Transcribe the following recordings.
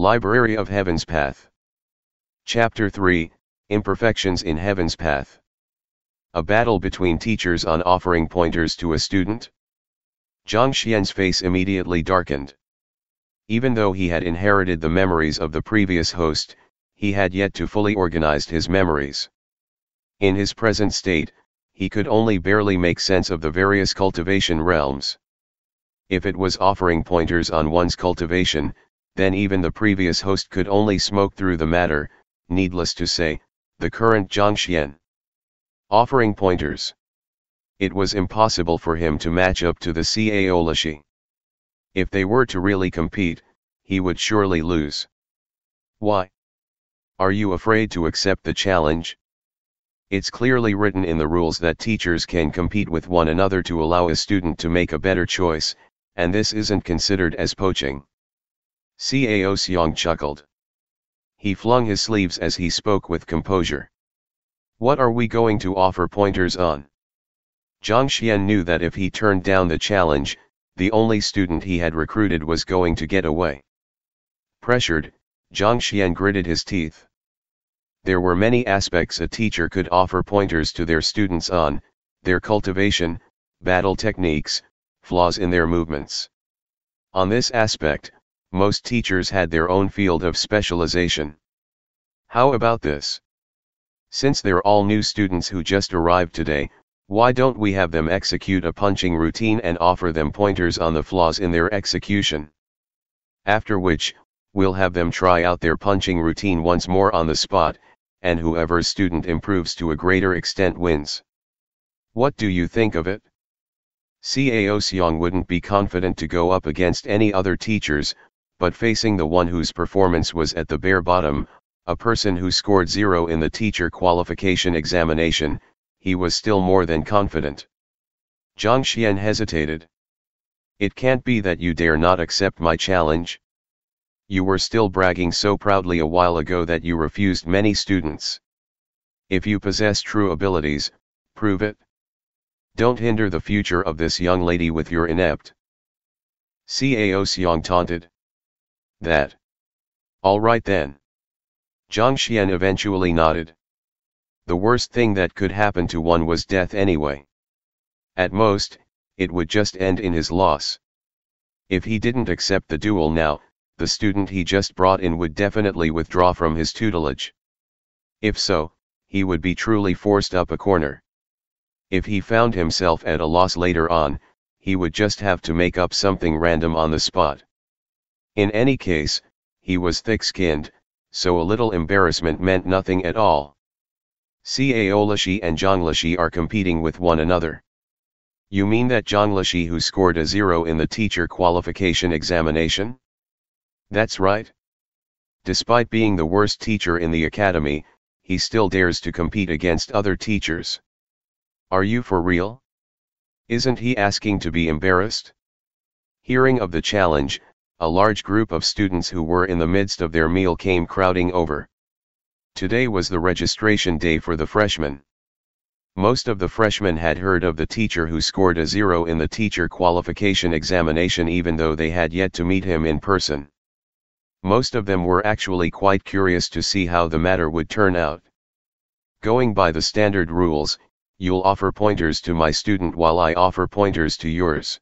Library of Heaven's Path. Chapter 3, Imperfections in Heaven's Path. A battle between teachers on offering pointers to a student. Zhang Xuan's face immediately darkened. Even though he had inherited the memories of the previous host, he had yet to fully organize his memories. In his present state, he could only barely make sense of the various cultivation realms. If it was offering pointers on one's cultivation, then even the previous host could only smoke through the matter, needless to say, the current Zhang Xuan. Offering pointers. It was impossible for him to match up to the Caolishi. If they were to really compete, he would surely lose. Why? Are you afraid to accept the challenge? It's clearly written in the rules that teachers can compete with one another to allow a student to make a better choice, and this isn't considered as poaching. Cao Xiang chuckled. He flung his sleeves as he spoke with composure. What are we going to offer pointers on? Zhang Xuan knew that if he turned down the challenge, the only student he had recruited was going to get away. Pressured, Zhang Xuan gritted his teeth. There were many aspects a teacher could offer pointers to their students on: their cultivation, battle techniques, flaws in their movements. On this aspect, most teachers had their own field of specialization. How about this? Since they're all new students who just arrived today, why don't we have them execute a punching routine and offer them pointers on the flaws in their execution? After which, we'll have them try out their punching routine once more on the spot, and whoever's student improves to a greater extent wins. What do you think of it? Cao Xiang wouldn't be confident to go up against any other teachers, but facing the one whose performance was at the bare bottom, a person who scored 0 in the teacher qualification examination, he was still more than confident. Zhang Xuan hesitated. It can't be that you dare not accept my challenge. You were still bragging so proudly a while ago that you refused many students. If you possess true abilities, prove it. Don't hinder the future of this young lady with your inept. Cao Xiang taunted. That. All right then. Zhang Xuan eventually nodded. The worst thing that could happen to one was death anyway. At most, it would just end in his loss. If he didn't accept the duel now, the student he just brought in would definitely withdraw from his tutelage. If so, he would be truly forced up a corner. If he found himself at a loss later on, he would just have to make up something random on the spot. In any case, he was thick-skinned, so a little embarrassment meant nothing at all. Caolishi and Zhonglishi are competing with one another. You mean that Zhonglishi who scored a 0 in the teacher qualification examination? That's right. Despite being the worst teacher in the academy, he still dares to compete against other teachers. Are you for real? Isn't he asking to be embarrassed? Hearing of the challenge, a large group of students who were in the midst of their meal came crowding over. Today was the registration day for the freshmen. Most of the freshmen had heard of the teacher who scored a 0 in the teacher qualification examination even though they had yet to meet him in person. Most of them were actually quite curious to see how the matter would turn out. Going by the standard rules, you'll offer pointers to my student while I offer pointers to yours.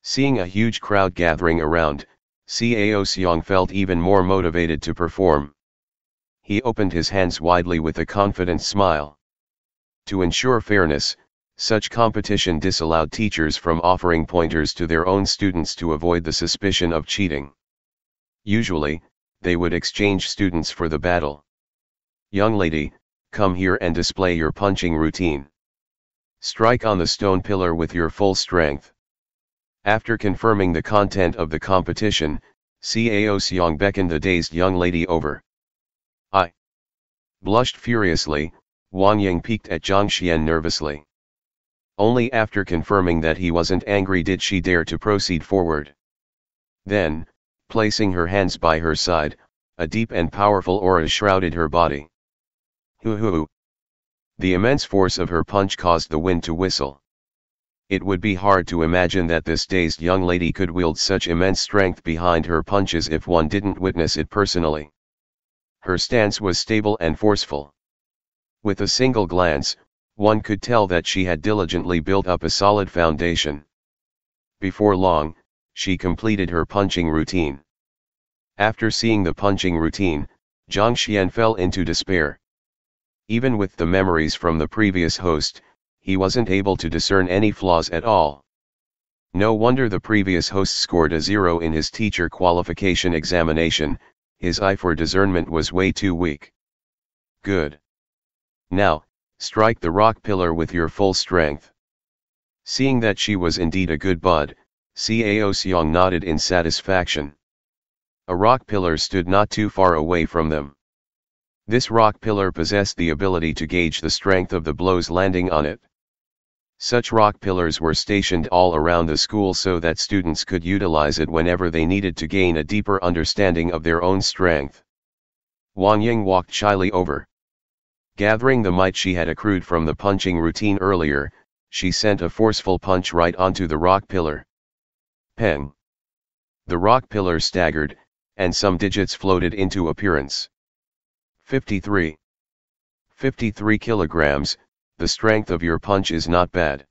Seeing a huge crowd gathering around, Cao Xiang felt even more motivated to perform. He opened his hands widely with a confident smile. To ensure fairness, such competition disallowed teachers from offering pointers to their own students to avoid the suspicion of cheating. Usually, they would exchange students for the battle. Young lady, come here and display your punching routine. Strike on the stone pillar with your full strength. After confirming the content of the competition, Cao Xiang beckoned the dazed young lady over. I blushed furiously. Wang Ying peeked at Zhang Xuan nervously. Only after confirming that he wasn't angry did she dare to proceed forward. Then, placing her hands by her side, a deep and powerful aura shrouded her body. Hoo hoo! The immense force of her punch caused the wind to whistle. It would be hard to imagine that this dazed young lady could wield such immense strength behind her punches if one didn't witness it personally. Her stance was stable and forceful. With a single glance, one could tell that she had diligently built up a solid foundation. Before long, she completed her punching routine. After seeing the punching routine, Zhang Xuan fell into despair. Even with the memories from the previous host, he wasn't able to discern any flaws at all. No wonder the previous host scored a 0 in his teacher qualification examination, his eye for discernment was way too weak. Good. Now, strike the rock pillar with your full strength. Seeing that she was indeed a good bud, Cao Xiang nodded in satisfaction. A rock pillar stood not too far away from them. This rock pillar possessed the ability to gauge the strength of the blows landing on it. Such rock pillars were stationed all around the school so that students could utilize it whenever they needed to gain a deeper understanding of their own strength. Wang Ying walked shyly over. Gathering the might she had accrued from the punching routine earlier, she sent a forceful punch right onto the rock pillar. Peng! The rock pillar staggered, and some digits floated into appearance. 53. 53 kilograms, the strength of your punch is not bad.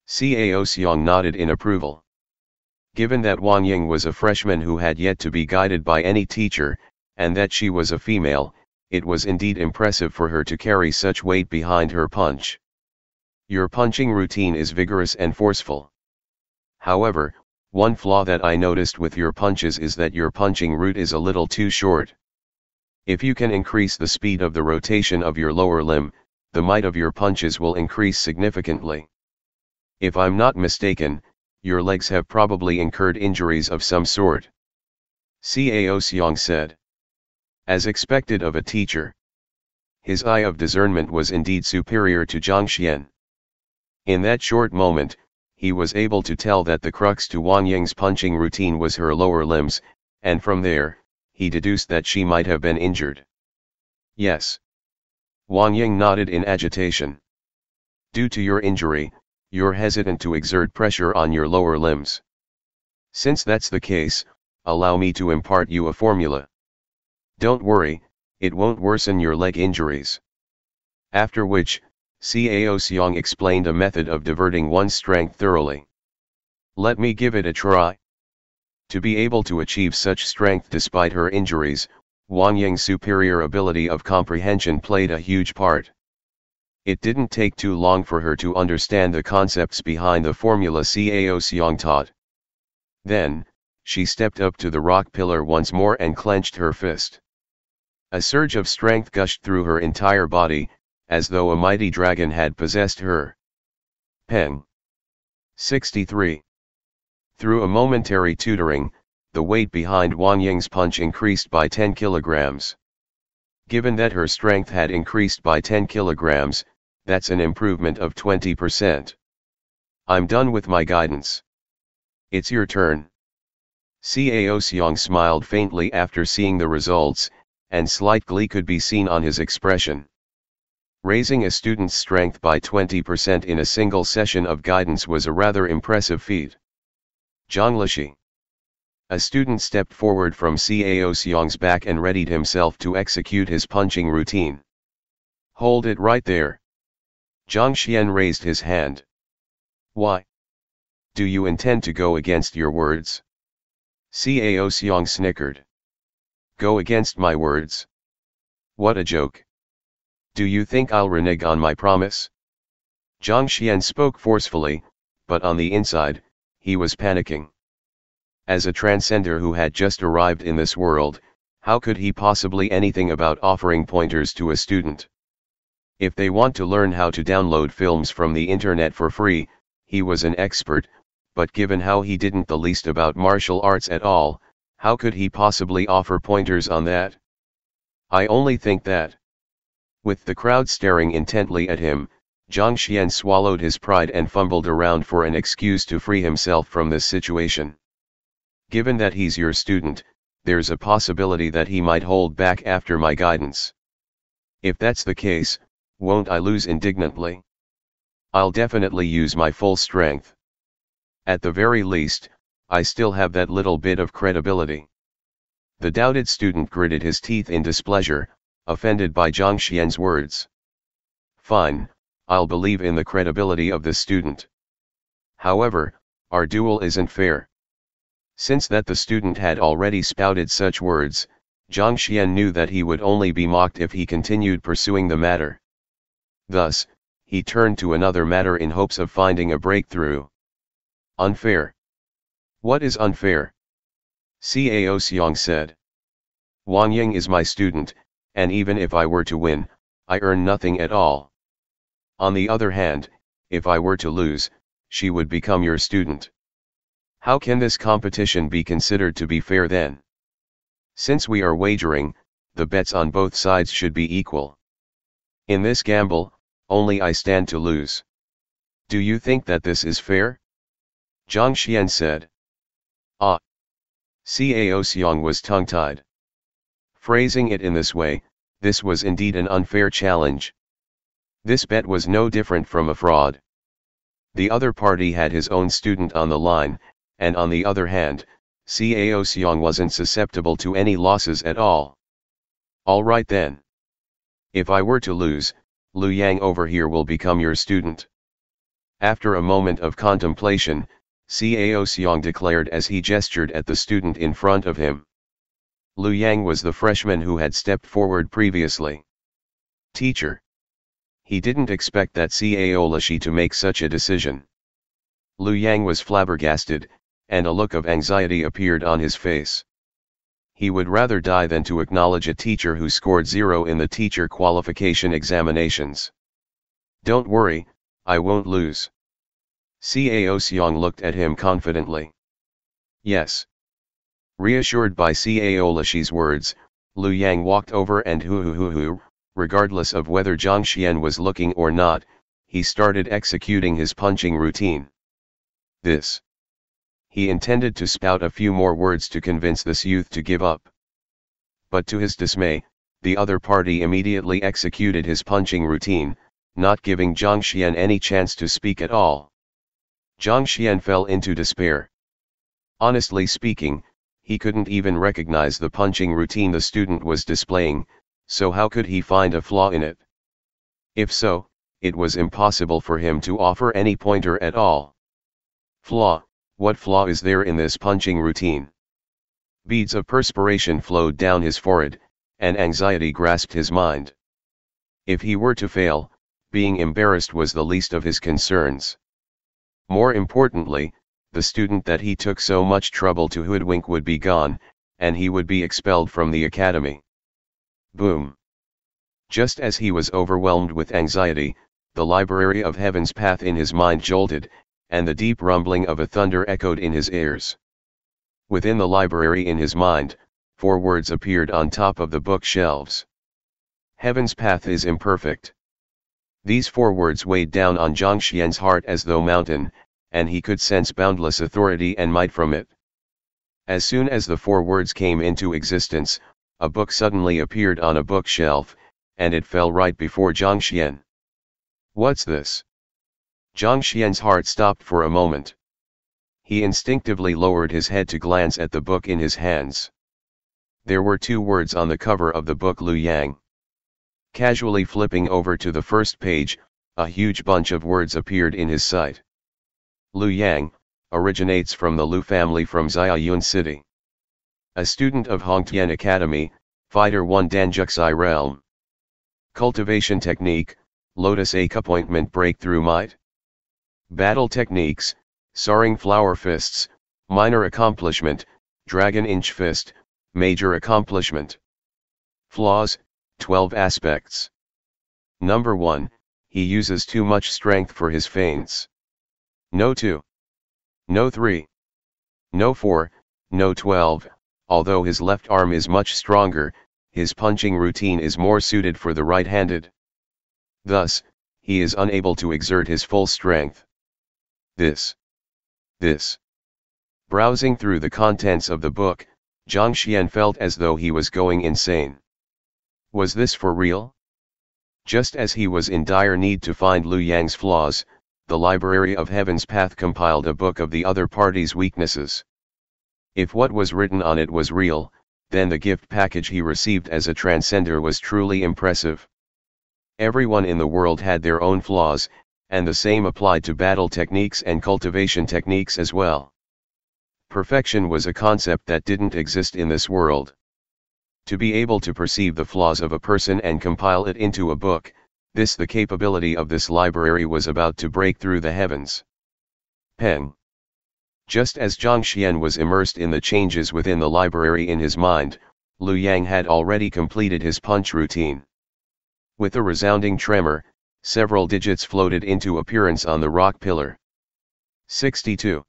Cao Xiang nodded in approval. Given that Wang Ying was a freshman who had yet to be guided by any teacher, and that she was a female, it was indeed impressive for her to carry such weight behind her punch. Your punching routine is vigorous and forceful. However, one flaw that I noticed with your punches is that your punching route is a little too short. If you can increase the speed of the rotation of your lower limb, the might of your punches will increase significantly. If I'm not mistaken, your legs have probably incurred injuries of some sort. Cao Xiang said. As expected of a teacher. His eye of discernment was indeed superior to Zhang Xuan. In that short moment, he was able to tell that the crux to Wang Ying's punching routine was her lower limbs, and from there, he deduced that she might have been injured. Yes. Wang Ying nodded in agitation. Due to your injury, you're hesitant to exert pressure on your lower limbs. Since that's the case, allow me to impart you a formula. Don't worry, it won't worsen your leg injuries. After which, Cao Xiang explained a method of diverting one's strength thoroughly. Let me give it a try. To be able to achieve such strength despite her injuries, Wang Ying's superior ability of comprehension played a huge part. It didn't take too long for her to understand the concepts behind the formula Cao Xiang taught. Then, she stepped up to the rock pillar once more and clenched her fist. A surge of strength gushed through her entire body, as though a mighty dragon had possessed her. Peng. 63. Through a momentary tutoring, the weight behind Wang Ying's punch increased by 10 kilograms. Given that her strength had increased by 10 kilograms, that's an improvement of 20%. I'm done with my guidance. It's your turn. Cao Xiang smiled faintly after seeing the results, and slight glee could be seen on his expression. Raising a student's strength by 20% in a single session of guidance was a rather impressive feat. Zhang Lishi. A student stepped forward from Cao Xiang's back and readied himself to execute his punching routine. Hold it right there. Zhang Xuan raised his hand. Why? Do you intend to go against your words? Cao Xiang snickered. Go against my words? What a joke. Do you think I'll renege on my promise? Zhang Xuan spoke forcefully, but on the inside, he was panicking. As a transcender who had just arrived in this world, how could he possibly anything about offering pointers to a student? If they want to learn how to download films from the internet for free, he was an expert, but given how he didn't the least about martial arts at all, how could he possibly offer pointers on that? I only think that. With the crowd staring intently at him, Zhang Xuan swallowed his pride and fumbled around for an excuse to free himself from this situation. Given that he's your student, there's a possibility that he might hold back after my guidance. If that's the case, won't I lose indignantly? I'll definitely use my full strength. At the very least, I still have that little bit of credibility. The doubted student gritted his teeth in displeasure, offended by Zhang Xuan's words. Fine, I'll believe in the credibility of the student. However, our duel isn't fair. Since that the student had already spouted such words, Zhang Xuan knew that he would only be mocked if he continued pursuing the matter. Thus, he turned to another matter in hopes of finding a breakthrough. Unfair. What is unfair? Cao Xiang said. Wang Ying is my student, and even if I were to win, I earn nothing at all. On the other hand, if I were to lose, she would become your student. How can this competition be considered to be fair then? Since we are wagering, the bets on both sides should be equal. In this gamble, only I stand to lose. Do you think that this is fair? Zhang Xuan said. Ah. Cao Xiang was tongue-tied. Phrasing it in this way, this was indeed an unfair challenge. This bet was no different from a fraud. The other party had his own student on the line, and on the other hand, Cao Xiang wasn't susceptible to any losses at all. All right then. If I were to lose, Lu Yang over here will become your student. After a moment of contemplation, Cao Xiang declared as he gestured at the student in front of him. Lu Yang was the freshman who had stepped forward previously. Teacher. He didn't expect that Cao Lishi to make such a decision. Lu Yang was flabbergasted, and a look of anxiety appeared on his face. He would rather die than to acknowledge a teacher who scored 0 in the teacher qualification examinations. Don't worry, I won't lose. Cao Xiang looked at him confidently. Yes. Reassured by Cao Lishi's words, Lu Yang walked over and hoo, regardless of whether Zhang Xuan was looking or not, he started executing his punching routine. This. He intended to spout a few more words to convince this youth to give up. But to his dismay, the other party immediately executed his punching routine, not giving Zhang Xuan any chance to speak at all. Zhang Xuan fell into despair. Honestly speaking, he couldn't even recognize the punching routine the student was displaying, so how could he find a flaw in it? If so, it was impossible for him to offer any pointer at all. Flaw? What flaw is there in this punching routine? Beads of perspiration flowed down his forehead, and anxiety grasped his mind. If he were to fail, being embarrassed was the least of his concerns. More importantly, the student that he took so much trouble to hoodwink would be gone, and he would be expelled from the academy. Boom. Just as he was overwhelmed with anxiety, the library of Heaven's Path in his mind jolted, and the deep rumbling of a thunder echoed in his ears. Within the library in his mind, 4 words appeared on top of the bookshelves. Heaven's path is imperfect. These 4 words weighed down on Zhang Xuan's heart as though mountain, and he could sense boundless authority and might from it. As soon as the 4 words came into existence, a book suddenly appeared on a bookshelf, and it fell right before Zhang Xuan. What's this? Zhang Xuan's heart stopped for a moment. He instinctively lowered his head to glance at the book in his hands. There were 2 words on the cover of the book Lu Yang. Casually flipping over to the first page, a huge bunch of words appeared in his sight. Lu Yang, originates from the Lu family from Zhuoyang city. A student of Hongtian Academy, Fighter 1 Danjuxi Realm. Cultivation technique, Lotus Ache appointment breakthrough might. Battle techniques, Soaring Flower Fists, minor accomplishment, Dragon Inch Fist, major accomplishment. Flaws, 12 aspects. Number 1, he uses too much strength for his feints. No 2. No 3. No 4, no 12, although his left arm is much stronger, his punching routine is more suited for the right-handed. Thus, he is unable to exert his full strength. This. Browsing through the contents of the book, Zhang Xuan felt as though he was going insane. Was this for real? Just as he was in dire need to find Lu Yang's flaws, the Library of Heaven's Path compiled a book of the other party's weaknesses. If what was written on it was real, then the gift package he received as a transcender was truly impressive. Everyone in the world had their own flaws, and the same applied to battle techniques and cultivation techniques as well. Perfection was a concept that didn't exist in this world. To be able to perceive the flaws of a person and compile it into a book, the capability of this library was about to break through the heavens. Peng. Just as Zhang Xuan was immersed in the changes within the library in his mind, Lu Yang had already completed his punch routine. With a resounding tremor, several digits floated into appearance on the rock pillar. 62.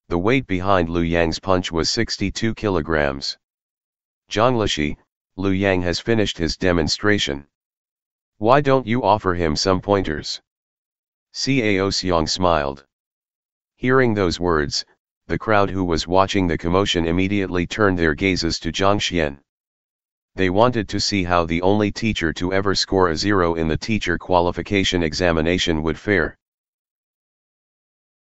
The weight behind Lu Yang's punch was 62 kilograms. Zhang Lishi, Lu Yang has finished his demonstration. Why don't you offer him some pointers? Cao Xiong smiled. Hearing those words, the crowd who was watching the commotion immediately turned their gazes to Zhang Xuan. They wanted to see how the only teacher to ever score a 0 in the teacher qualification examination would fare.